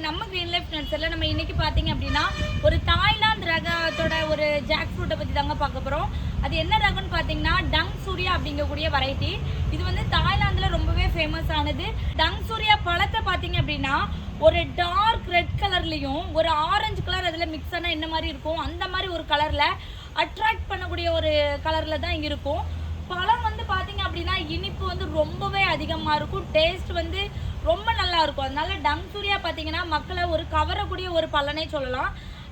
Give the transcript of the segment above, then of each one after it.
நம்ம green life நர்சரியில் நம்ம இன்னைக்கு பார்த்தீங்க அப்படின்னா ஒரு தாய்லாந்து ரகத்தோட ஒரு ஜாக் ஃப்ரூட்டை பற்றி தாங்க பார்க்க போகிறோம். அது என்ன ரகம்னு பார்த்தீங்கன்னா டங் சூர்யா அப்படிங்கக்கூடிய வெரைட்டி. இது வந்து தாய்லாந்தில் ரொம்பவே ஃபேமஸ் ஆனது. டங் சூர்யா பழத்தை பார்த்தீங்க அப்படின்னா ஒரு டார்க் ரெட் கலர்லையும் ஒரு ஆரஞ்சு கலர் அதில் மிக்ஸ் ஆனால் என்ன மாதிரி இருக்கும் அந்த மாதிரி ஒரு கலரில் அட்ராக்ட் பண்ணக்கூடிய ஒரு கலரில் தான் இங்கே இருக்கும். பழம் வந்து பார்த்தீங்க அப்படின்னா இனிப்பு வந்து ரொம்பவே அதிகமாக இருக்கும், டேஸ்ட் வந்து ரொம்ப நல்லா இருக்கும். அதனால டங் சூர்யா பார்த்தீங்கன்னா மக்களை ஒரு கவரக்கூடிய ஒரு பழனே சொல்லலாம்.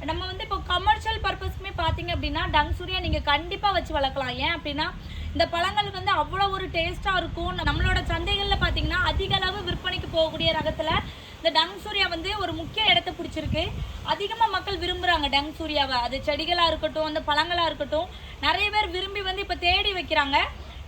நம்ம வந்து இப்போ கமர்ஷியல் பர்பஸ்க்குமே பார்த்தீங்க அப்படின்னா டங் சூர்யா நீங்கள் கண்டிப்பாக வச்சு வளர்க்கலாம். ஏன் அப்படின்னா இந்த பழங்கள் வந்து அவ்வளோ ஒரு டேஸ்ட்டாக இருக்கும். நம்மளோட சந்தைகளில் பார்த்தீங்கன்னா அதிக அளவு விற்பனைக்கு போகக்கூடிய ரகத்தில் இந்த டங் சூர்யா வந்து ஒரு முக்கிய இடத்த பிடிச்சிருக்கு. அதிகமாக மக்கள் விரும்புகிறாங்க டங் சூர்யாவை. அது செடிகளாக இருக்கட்டும், அந்த பழங்களாக இருக்கட்டும், நிறைய பேர் விரும்பி வந்து இப்போ தேடி வைக்கிறாங்க.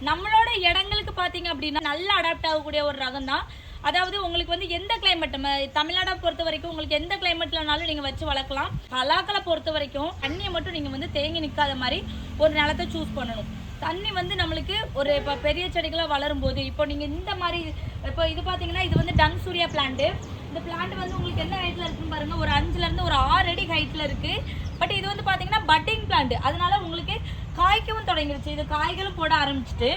நம்மளோட இடங்களுக்கு பார்த்தீங்க அப்படின்னா நல்லா அடாப்ட் ஆகக்கூடிய ஒரு ரகம் தான். அதாவது உங்களுக்கு வந்து எந்த கிளைமேட், நம்ம தமிழ்நாடை பொறுத்த வரைக்கும் உங்களுக்கு எந்த கிளைமேட்லனாலும் நீங்கள் வச்சு வளர்க்கலாம். பலாக்களை பொறுத்த வரைக்கும் தண்ணியை மட்டும் நீங்கள் வந்து தேங்கி நிற்காத மாதிரி ஒரு நிலத்தை சூஸ் பண்ணணும். தண்ணி வந்து நம்மளுக்கு ஒரு இப்போ பெரிய செடிகளாக வளரும் போது இப்போ நீங்கள் இந்த மாதிரி இப்போ இது பார்த்தீங்கன்னா இது வந்து டங் சூர்யா பிளான்ட்டு. இந்த பிளான்ட் வந்து உங்களுக்கு என்ன ஹைட்டில் இருக்குன்னு பாருங்கள், ஒரு 5லேருந்து ஒரு 6 அடி ஹைட்டில் இருக்குது. பட் இது வந்து பார்த்தீங்கன்னா பட்டிங் பிளான்ட், அதனால உங்களுக்கு காய்க்கவும் தொடங்கிருச்சு. இது காய்களும் போட ஆரம்பிச்சுட்டு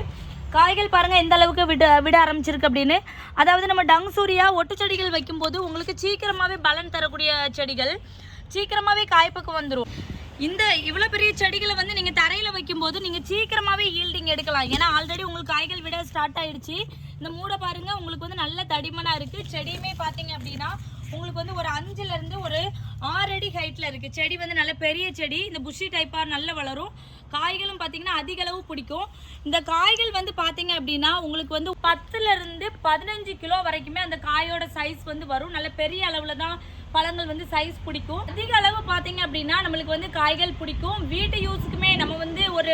காய்கள் பாருங்கள் எந்த அளவுக்கு விட ஆரம்பிச்சிருக்கு அப்படின்னு. அதாவது நம்ம டங் சூர்யா ஒட்டு செடிகள் வைக்கும்போது உங்களுக்கு சீக்கிரமாகவே பலன் தரக்கூடிய செடிகள், சீக்கிரமாகவே காய்ப்புக்கு வந்துடும். இந்த இவ்வளோ பெரிய செடிகளை வந்து நீங்கள் தரையில் வைக்கும்போது நீங்கள் சீக்கிரமாகவே ஈல்டிங் எடுக்கலாம். ஏன்னா ஆல்ரெடி உங்களுக்கு காய்கள் விட ஸ்டார்ட் ஆகிடுச்சு. இந்த மூடை பாருங்கள் உங்களுக்கு வந்து நல்ல தடிமனாக இருக்குது. செடியுமே பார்த்தீங்க அப்படின்னா உங்களுக்கு வந்து ஒரு 5லேருந்து ஒரு 6 அடி ஹைட்டில் இருக்குது. செடி வந்து நல்ல பெரிய செடி, இந்த புஷி டைப்பாக நல்லா வளரும். காய்களும் பார்த்தீங்கன்னா அதிக அளவு பிடிக்கும். இந்த காய்கள் வந்து பார்த்தீங்க அப்படின்னா உங்களுக்கு வந்து 10லேருந்து 15 கிலோ வரைக்குமே அந்த காயோட சைஸ் வந்து வரும். நல்ல பெரிய அளவில் தான் பழங்கள் வந்து சைஸ் பிடிக்கும். அதிக அளவு பார்த்தீங்க அப்படின்னா நம்மளுக்கு வந்து காய்கள் பிடிக்கும். வீட்டு யூஸுக்குமே நம்ம வந்து ஒரு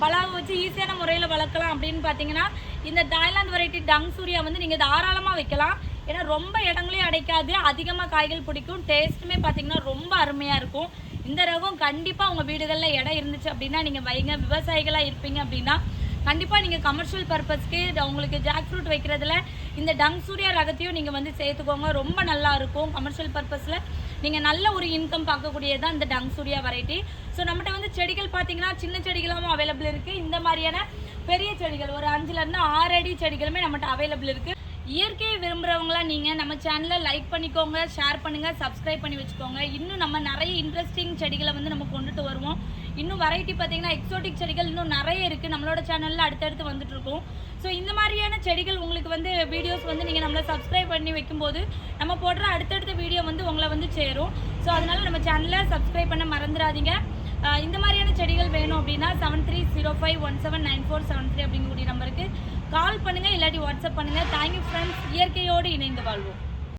பழம் வச்சு ஈஸியான முறையில் வளர்க்கலாம் அப்படின்னு பார்த்தீங்கன்னா இந்த தாய்லாந்து வெரைட்டி டங் சூர்யா வந்து நீங்கள் தாராளமாக வைக்கலாம். ஏன்னா ரொம்ப இடங்களையும் அடைக்காது, அதிகமாக காய்கள் பிடிக்கும், டேஸ்ட்டுமே பார்த்தீங்கன்னா ரொம்ப அருமையாக இருக்கும். இந்த ரகம் கண்டிப்பாக உங்கள் வீடுகளில் இடம் இருந்துச்சு அப்படின்னா நீங்கள் வைங்க. விவசாயிகளாக இருப்பீங்க அப்படின்னா கண்டிப்பாக நீங்கள் கமர்ஷியல் பர்பஸ்க்கு உங்களுக்கு ஜாக் ஃப்ரூட் வைக்கிறதுல இந்த டங் சூர்யா ரகத்தையும் நீங்கள் வந்து சேர்த்துக்கோங்க. ரொம்ப நல்லா இருக்கும். கமர்ஷியல் பர்பஸில் நீங்கள் நல்ல ஒரு இன்கம் பார்க்கக்கூடியது தான் இந்த டங் சூர்யா வெரைட்டி. ஸோ நம்மகிட்ட வந்து செடிகள் பார்த்தீங்கன்னா சின்ன செடிகளும் அவைலபிள் இருக்குது. இந்த மாதிரியான பெரிய செடிகள் ஒரு 5லேருந்து 6 அடி செடிகளுமே நம்மகிட்ட அவைலபிள் இருக்குது. இயற்கையை விரும்புகிறவங்களா நீங்கள் நம்ம சேனலை லைக் பண்ணிக்கோங்க, ஷேர் பண்ணுங்கள், சப்ஸ்கிரைப் பண்ணி வச்சுக்கோங்க. இன்னும் நம்ம நிறைய இன்ட்ரெஸ்டிங் செடிகளை வந்து நம்ம கொண்டுட்டு வருவோம். இன்னும் வெரைட்டி பார்த்தீங்கன்னா எக்ஸோட்டிக் செடிகள் இன்னும் நிறைய இருக்குது நம்மளோட சேனலில் அடுத்தடுத்து வந்துட்டுருக்கோம். ஸோ இந்த மாதிரியான செடிகள் உங்களுக்கு வந்து வீடியோஸ் வந்து நீங்கள் நம்மளை சப்ஸ்கிரைப் பண்ணி வைக்கும்போது நம்ம போடுற அடுத்தடுத்த வீடியோ வந்து உங்களை வந்து சேரும். ஸோ அதனால் நம்ம சேனலை சப்ஸ்கிரைப் பண்ண மறந்துடாதீங்க. இந்த மாதிரியான செடிகள் வேணும் அப்படின்னா 7305179473 அப்படிங்கக்கூடிய நம்பருக்கு கால் பண்ணுங்கள், இல்லாட்டி வாட்ஸ்அப் பண்ணுங்கள். Thank you friends. இயற்கையோடு இணைந்து வாழ்வோம்.